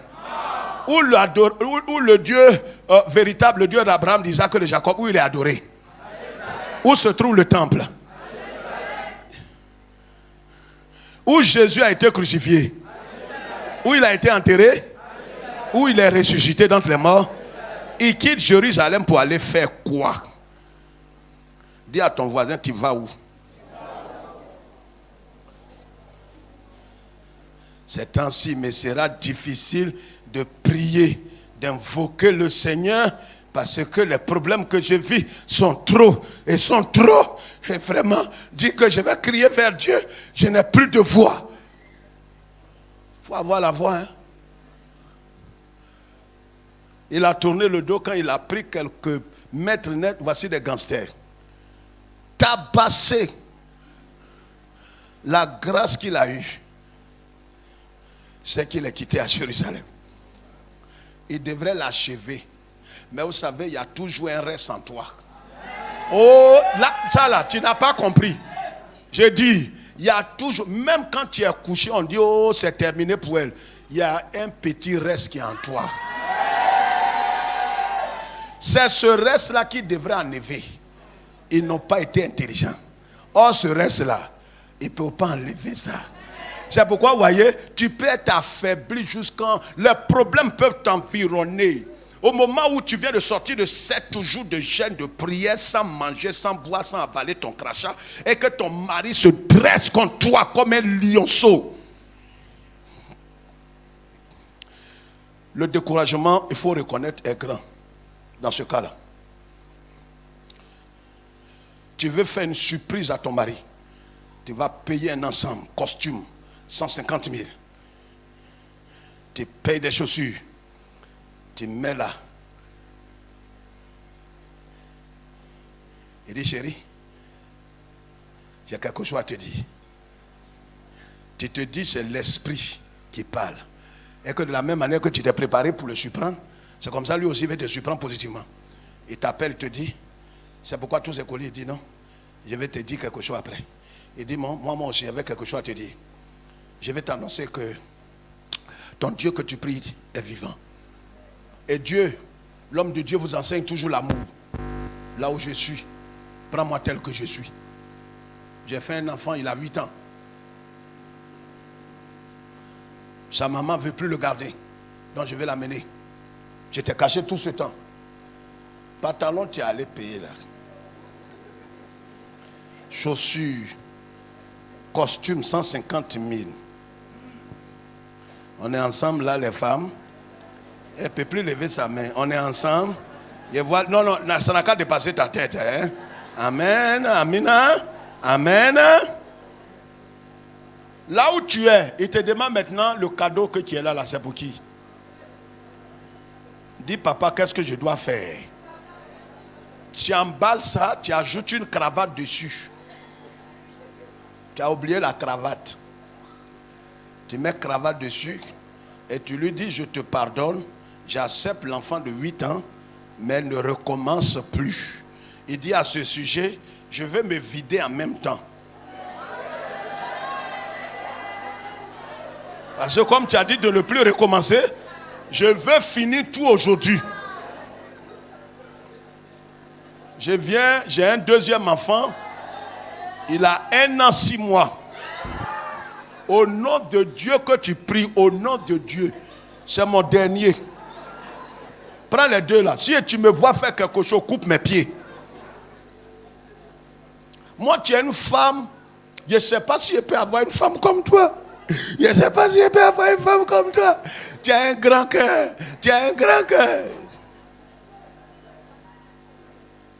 Speaker 1: Où le Dieu véritable, le Dieu d'Abraham, d'Isaac et de Jacob, où il est adoré? Où se trouve le temple? Où Jésus a été crucifié? Où il a été enterré? Où il est ressuscité d'entre les morts? Il quitte Jérusalem pour aller faire quoi? Dis à ton voisin, tu vas où? Ces temps-ci, mais sera difficile de prier, d'invoquer le Seigneur, parce que les problèmes que je vis sont trop. Et vraiment, dis que je vais crier vers Dieu, je n'ai plus de voix. Il faut avoir la voix. Hein? Il a tourné le dos quand il a pris quelques mètres nets, voici des gangsters. Tabassé. La grâce qu'il a eue, c'est qu'il est quitté à Jérusalem. Il devrait l'achever. Mais vous savez, il y a toujours un reste en toi. Oh, là, ça là, tu n'as pas compris. J'ai dit, il y a toujours, même quand tu es couché, on dit, oh, c'est terminé pour elle. Il y a un petit reste qui est en toi. C'est ce reste-là qui devrait enlever. Ils n'ont pas été intelligents. Or, ce reste-là, ils ne peuvent pas enlever ça. C'est pourquoi, vous voyez, tu peux être affaibli jusqu'à... Les problèmes peuvent t'environner. Au moment où tu viens de sortir de 7 jours de jeûne, de prière, sans manger, sans boire, sans avaler ton crachat, et que ton mari se dresse contre toi comme un lionceau. Le découragement, il faut reconnaître, est grand. Dans ce cas-là. Tu veux faire une surprise à ton mari. Tu vas payer un ensemble, costume, 150 000. Tu payes des chaussures. Tu mets là. Il dit, chérie, j'ai quelque chose à te dire. Tu te dis, c'est l'esprit qui parle. Et que de la même manière que tu t'es préparé pour le surprendre, c'est comme ça, lui aussi, il va te surprendre positivement. Il t'appelle, il te dit, c'est pourquoi tous ces colis, il dit non, je vais te dire quelque chose après. Il dit, moi aussi, j'avais quelque chose à te dire. Je vais t'annoncer que ton Dieu que tu pries est vivant. Et Dieu, l'homme de Dieu vous enseigne toujours l'amour. Là où je suis, prends-moi tel que je suis. J'ai fait un enfant, il a 8 ans. Sa maman ne veut plus le garder. Donc je vais l'amener. J'étais caché tout ce temps. Pantalon, tu es allé payer là. Chaussures, costume, 150 000. On est ensemble là, les femmes. Elle ne peut plus lever sa main. On est ensemble. Je vois, non, ça n'a qu'à dépasser ta tête. Hein? Amen, amina, amen. Là où tu es, il te demande maintenant le cadeau que tu es là, c'est pour qui? Dis, papa, qu'est-ce que je dois faire? Tu emballes ça, tu ajoutes une cravate dessus. Tu as oublié la cravate. Tu mets cravate dessus et tu lui dis, je te pardonne, j'accepte l'enfant de 8 ans, mais elle ne recommence plus. Il dit à ce sujet, je vais me vider en même temps. Parce que comme tu as dit de ne plus recommencer, je veux finir tout aujourd'hui. J'ai un deuxième enfant. Il a 1 an, 6 mois. Au nom de Dieu que tu pries, au nom de Dieu, c'est mon dernier. Prends les deux là. Si tu me vois faire quelque chose, coupe mes pieds. Moi, tu es une femme. Je ne sais pas si je peux avoir une femme comme toi. Je ne sais pas si je peux avoir une femme comme toi. Tu as un grand cœur. Tu as un grand cœur.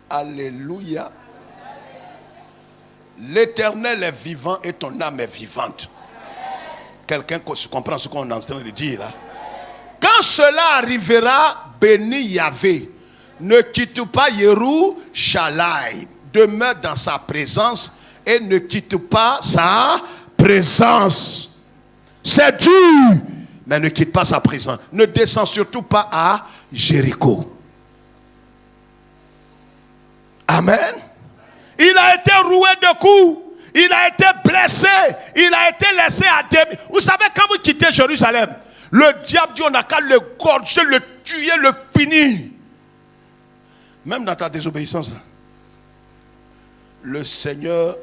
Speaker 1: Alléluia. L'Éternel est vivant et ton âme est vivante. Quelqu'un comprend ce qu'on est en train de dire là? Quand cela arrivera, bénis Yahvé. Ne quitte pas Yerushalayim. Demeure dans sa présence et ne quitte pas sa présence. C'est dur, mais ne quitte pas sa présence. Ne descends surtout pas à Jéricho. Amen. Il a été roué de coups. Il a été blessé. Il a été laissé à demi. Vous savez, quand vous quittez Jérusalem, le diable dit on n'a qu'à le gorger, le tuer, le finir. Même dans ta désobéissance, le Seigneur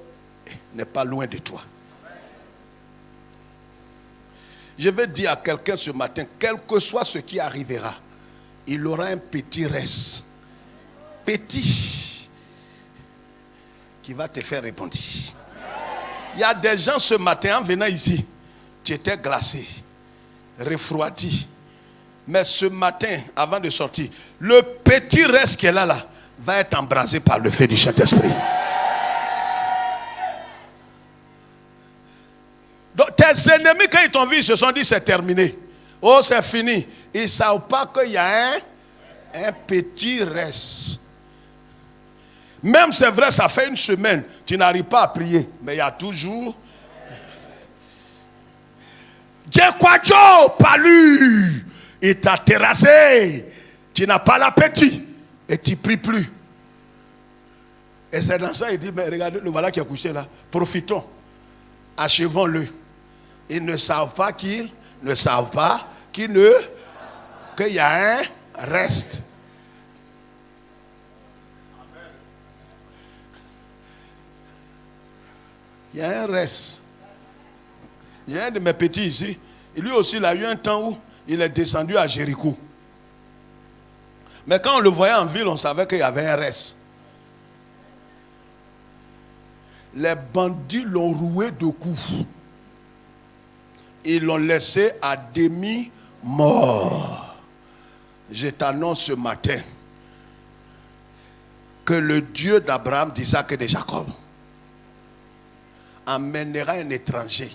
Speaker 1: n'est pas loin de toi. Je vais dire à quelqu'un ce matin, quel que soit ce qui arrivera, il aura un petit reste. Petit. Qui va te faire répondre. Il y a des gens ce matin en venant ici, tu étais glacé, refroidi. Mais ce matin, avant de sortir, le petit reste qui est là, va être embrasé par le feu du Saint-Esprit. Donc tes ennemis, quand ils t'ont vu, ils se sont dit c'est terminé. Oh, c'est fini. Ils ne savent pas qu'il y a un petit reste. Même c'est vrai, ça fait 1 semaine, tu n'arrives pas à prier. Mais il y a toujours... Djekwadjo, palu, il t'a terrassé. Tu n'as pas l'appétit. Et tu ne pries plus. Et c'est dans ça, il dit, mais regardez, le voilà qui est couché là. Profitons. Achevons-le. Ils ne savent pas qu'il y a un reste. Il y a un reste. Il y a un de mes petits ici. Lui aussi, il a eu un temps où il est descendu à Jéricho. Mais quand on le voyait en ville, on savait qu'il y avait un reste. Les bandits l'ont roué de coups. Ils l'ont laissé à demi-mort. Je t'annonce ce matin que le Dieu d'Abraham, d'Isaac et de Jacob amènera un étranger,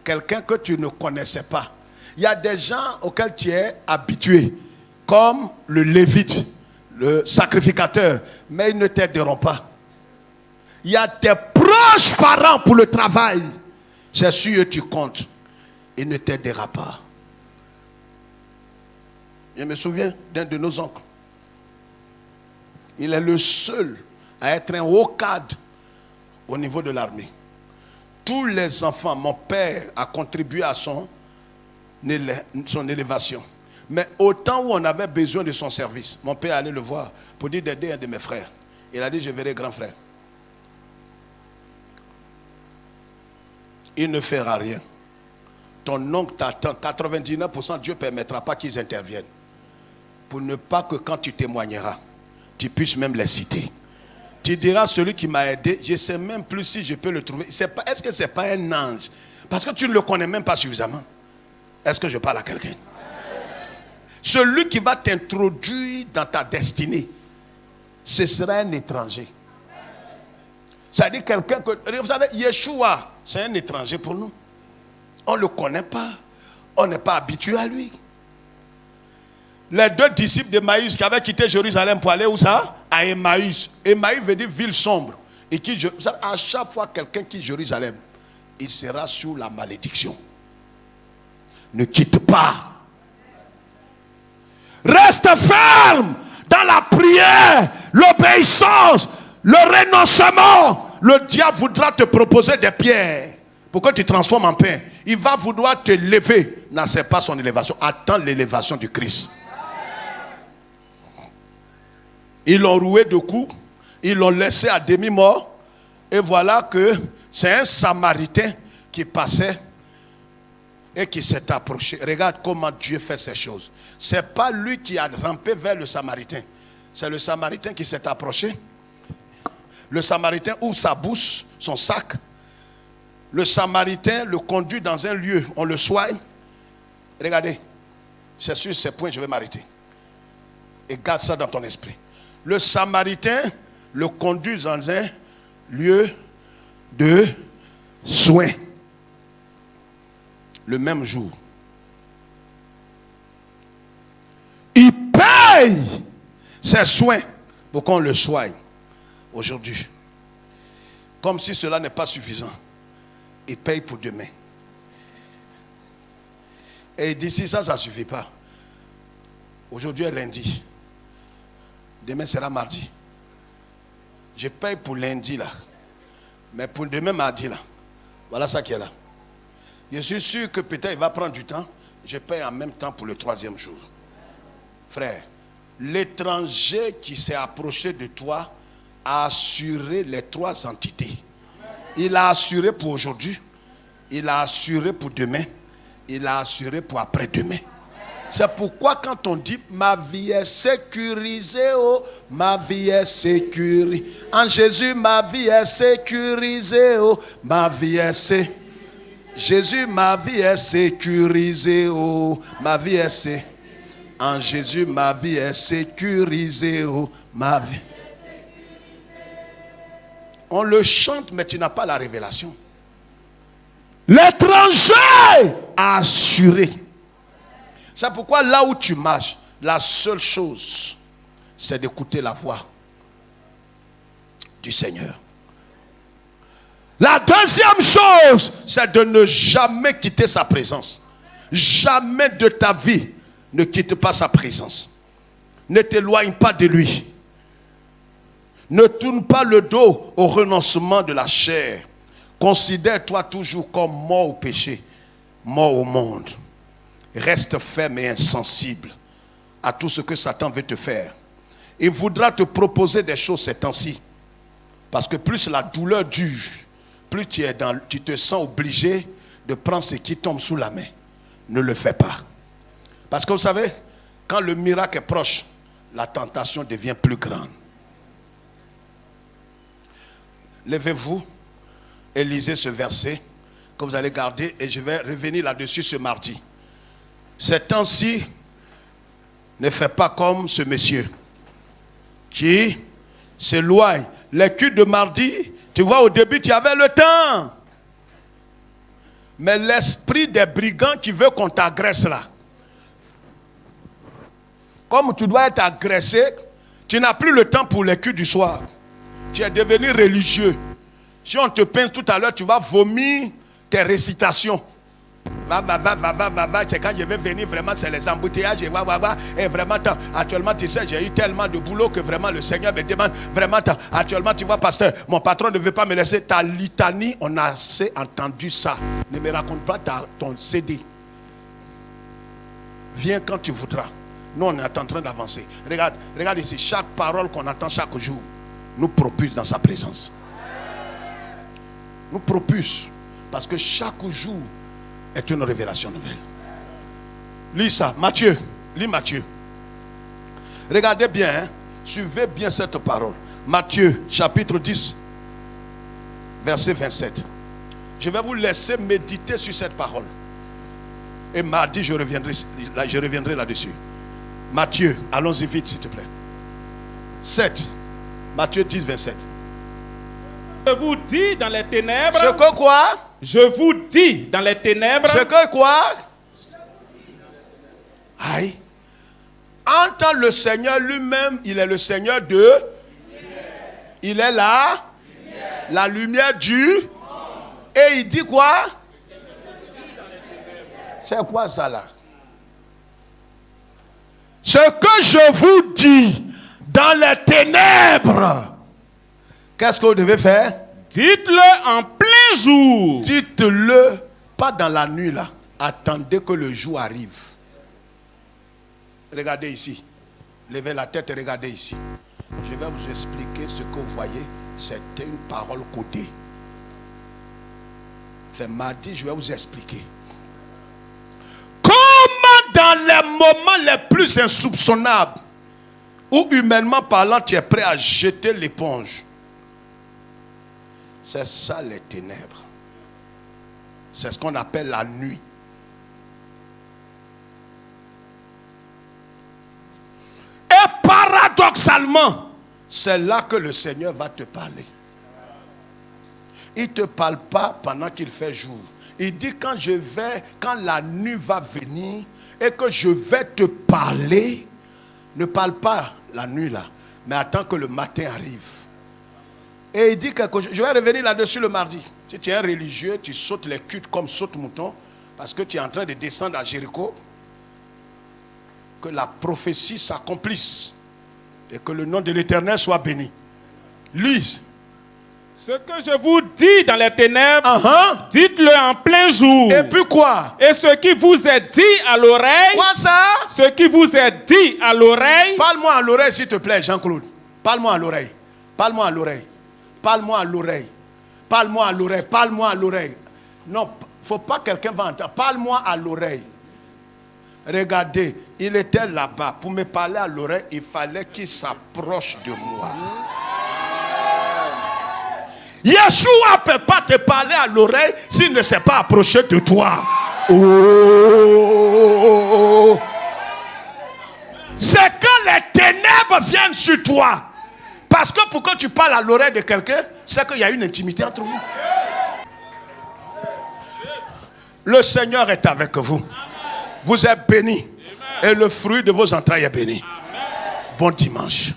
Speaker 1: quelqu'un que tu ne connaissais pas. Il y a des gens auxquels tu es habitué, comme le Lévite, le sacrificateur, mais ils ne t'aideront pas. Il y a tes proches parents pour le travail, c'est sûr que tu comptes, il ne t'aidera pas. Je me souviens d'un de nos oncles. Il est le seul à être un haut cadre au niveau de l'armée. Tous les enfants, mon père a contribué à son élévation. Mais au temps où on avait besoin de son service, mon père allait le voir pour dire d'aider un de mes frères. Il a dit, je verrai grand frère. Il ne fera rien. ton oncle, ta tante, 99%, Dieu ne permettra pas qu'ils interviennent. Pour ne pas que quand tu témoigneras, tu puisses même les citer. Tu diras, celui qui m'a aidé, je ne sais même plus si je peux le trouver. Est-ce que ce n'est pas un ange? Parce que tu ne le connais même pas suffisamment. Est-ce que je parle à quelqu'un? Celui qui va t'introduire dans ta destinée, ce sera un étranger. Ça dit quelqu'un que... Vous savez, Yeshua, c'est un étranger pour nous. On ne le connaît pas. On n'est pas habitué à lui. Les 2 disciples d'Emmaüs qui avaient quitté Jérusalem pour aller où ça? À Emmaüs. Emmaüs veut dire ville sombre. Et à chaque fois quelqu'un quitte Jérusalem, il sera sous la malédiction. Ne quitte pas. Reste ferme dans la prière, l'obéissance, le renoncement. Le diable voudra te proposer des pierres pour que tu transformes en pain. Il va vouloir te lever. N'accepte pas son élévation. Attends l'élévation du Christ. Ils l'ont roué de coups. Ils l'ont laissé à demi-mort. Et voilà que c'est un Samaritain qui passait et qui s'est approché. Regarde comment Dieu fait ces choses. Ce n'est pas lui qui a rampé vers le Samaritain. C'est le Samaritain qui s'est approché. Le Samaritain ouvre sa bouche, son sac. Le Samaritain le conduit dans un lieu. On le soigne. Regardez. C'est sur ces points que je vais m'arrêter. Et garde ça dans ton esprit. Le Samaritain le conduit dans un lieu de soins. Le même jour. Il paye ses soins pour qu'on le soigne aujourd'hui. Comme si cela n'est pas suffisant. Il paye pour demain. Et il dit, si ça ne suffit pas. Aujourd'hui est lundi. Demain sera mardi. Je paye pour lundi là. Mais pour demain mardi là. Voilà ça qui est là. Je suis sûr que peut-être il va prendre du temps. Je paye en même temps pour le 3e jour. Frère, l'étranger qui s'est approché de toi a assuré les 3 entités. Il a assuré pour aujourd'hui. Il a assuré pour demain. Il a assuré pour après-demain. C'est pourquoi quand on dit ma vie est sécurisée, oh, ma vie est sécurisée. En Jésus, ma vie est sécurisée, oh, ma vie est sécurisée. Jésus, ma vie est sécurisée, oh, ma vie est sécurisée. En Jésus, ma vie est sécurisée, oh, ma vie. On le chante, mais tu n'as pas la révélation. L'étranger a assuré. C'est pourquoi là où tu marches, la seule chose, c'est d'écouter la voix du Seigneur. La deuxième chose, c'est de ne jamais quitter sa présence. Jamais de ta vie, ne quitte pas sa présence. Ne t'éloigne pas de lui. Ne tourne pas le dos au renoncement de la chair. Considère-toi toujours comme mort au péché, mort au monde. Reste ferme et insensible à tout ce que Satan veut te faire. Il voudra te proposer des choses ces temps-ci. Parce que plus la douleur dure, plus tu te sens obligé de prendre ce qui tombe sous la main. Ne le fais pas. Parce que vous savez, quand le miracle est proche, la tentation devient plus grande. Levez-vous et lisez ce verset que vous allez garder et je vais revenir là-dessus ce mardi. Ces temps-ci, ne fais pas comme ce monsieur qui s'éloigne. Les cultes de mardi, tu vois, au début, tu avais le temps. Mais l'esprit des brigands qui veut qu'on t'agresse là, comme tu dois être agressé, tu n'as plus le temps pour les cultes du soir. Tu es devenu religieux. Si on te peint tout à l'heure, tu vas vomir tes récitations. C'est quand je vais venir, vraiment, c'est les embouteillages. Et vraiment, actuellement, tu sais, j'ai eu tellement de boulot que vraiment le Seigneur me demande. Vraiment, actuellement, tu vois, pasteur, mon patron ne veut pas me laisser. Ta litanie, on a assez entendu ça. Ne me raconte pas ton CD. Viens quand tu voudras. Nous, on est en train d'avancer. Regarde ici, chaque parole qu'on entend chaque jour nous propulse dans sa présence. Nous propulse. Parce que chaque jour, est une révélation nouvelle. Lis ça, Matthieu. Lis Matthieu. Regardez bien, hein? Suivez bien cette parole. Matthieu, chapitre 10, verset 27. Je vais vous laisser méditer sur cette parole. Et mardi, je reviendrai là-dessus. Matthieu, allons-y vite, s'il te plaît. 7. Matthieu 10, 27.
Speaker 3: Je vous dis dans les ténèbres.
Speaker 1: Ce que quoi?
Speaker 3: Je vous dis dans les ténèbres.
Speaker 1: Ce que quoi? Aïe. En tant le Seigneur lui-même, il est le Seigneur de. Il est là. La lumière du. Et il dit quoi? C'est quoi ça là? Ce que je vous dis dans les ténèbres, qu'est-ce que vous devez faire?
Speaker 3: Dites-le en plein jour.
Speaker 1: Dites-le, pas dans la nuit là. Attendez que le jour arrive. Regardez ici. Levez la tête et regardez ici. Je vais vous expliquer ce que vous voyez. C'était une parole codée. C'est mardi, je vais vous expliquer. Comment dans les moments les plus insoupçonnables, où humainement parlant, tu es prêt à jeter l'éponge. C'est ça les ténèbres. C'est ce qu'on appelle la nuit. Et paradoxalement, c'est là que le Seigneur va te parler. Il ne te parle pas pendant qu'il fait jour. Il dit quand la nuit va venir et que je vais te parler, ne parle pas la nuit là, mais attends que le matin arrive. Et il dit quelque chose. Je vais revenir là-dessus le mardi. Si tu es un religieux, tu sautes les cultes comme saute-mouton parce que tu es en train de descendre à Jéricho. Que la prophétie s'accomplisse et que le nom de l'Éternel soit béni. Lise.
Speaker 3: Ce que je vous dis dans les ténèbres, dites-le en plein jour.
Speaker 1: Et puis quoi?
Speaker 3: Et ce qui vous est dit à l'oreille.
Speaker 1: Quoi ça?
Speaker 3: Ce qui vous est dit à l'oreille.
Speaker 1: Parle-moi à l'oreille s'il te plaît, Jean-Claude. Parle-moi à l'oreille. Parle-moi à l'oreille. Parle-moi à l'oreille. Parle-moi à l'oreille. Parle-moi à l'oreille. Non, il ne faut pas que quelqu'un va entendre. Parle-moi à l'oreille. Regardez, il était là-bas. Pour me parler à l'oreille, il fallait qu'il s'approche de moi. Yeshua ne peut pas te parler à l'oreille s'il ne s'est pas approché de toi. Oh. C'est quand les ténèbres viennent sur toi. Parce que pour que tu parles à l'oreille de quelqu'un, c'est qu'il y a une intimité entre vous. Le Seigneur est avec vous. Vous êtes bénis. Et le fruit de vos entrailles est béni. Bon dimanche.